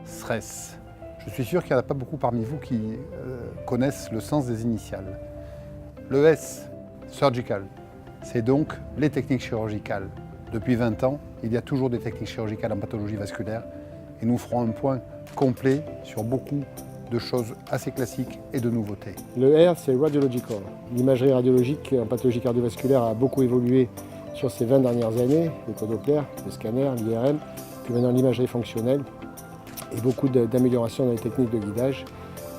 SRES. Je suis sûr qu'il n'y en a pas beaucoup parmi vous qui connaissent le sens des initiales. Le S, Surgical, c'est donc les techniques chirurgicales. Depuis 20 ans, il y a toujours des techniques chirurgicales en pathologie vasculaire et nous ferons un point complet sur beaucoup de choses assez classiques et de nouveautés. Le R, c'est Radiological. L'imagerie radiologique en pathologie cardiovasculaire a beaucoup évolué sur ces 20 dernières années, l'écho Doppler, le scanner, l'IRM, puis maintenant l'imagerie fonctionnelle et beaucoup d'améliorations dans les techniques de guidage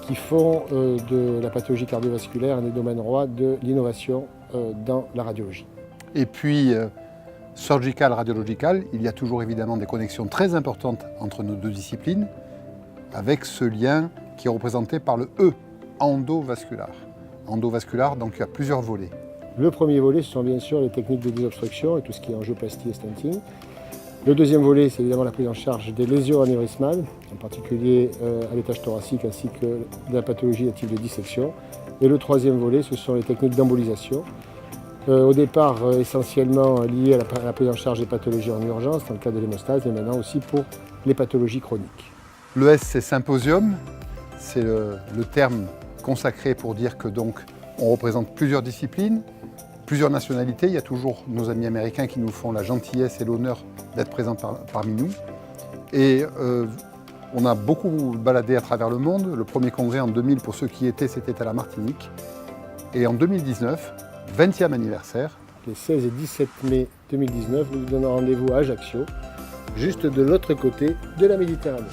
qui font de la pathologie cardiovasculaire un des domaines rois de l'innovation dans la radiologie. Et puis, Surgical, Radiological, il y a toujours évidemment des connexions très importantes entre nos deux disciplines, avec ce lien qui est représenté par le E, endovasculaire. Endovasculaire, donc il y a plusieurs volets. Le premier volet, ce sont bien sûr les techniques de désobstruction et tout ce qui est angioplastie et stenting. Le deuxième volet, c'est évidemment la prise en charge des lésions anéurysmales, en particulier à l'étage thoracique ainsi que de la pathologie à type de dissection. Et le troisième volet, ce sont les techniques d'embolisation. Au départ, essentiellement liées à la prise en charge des pathologies en urgence, dans le cas de l'hémostase, et maintenant aussi pour les pathologies chroniques. Le S, c'est symposium, c'est le terme consacré pour dire que donc on représente plusieurs disciplines, plusieurs nationalités. Il y a toujours nos amis américains qui nous font la gentillesse et l'honneur d'être présents parmi nous. Et on a beaucoup baladé à travers le monde. Le premier congrès en 2000, pour ceux qui y étaient, c'était à la Martinique. Et en 2019, 20e anniversaire. Les 16 et 17 mai 2019, nous nous donnons rendez-vous à Ajaccio, juste de l'autre côté de la Méditerranée.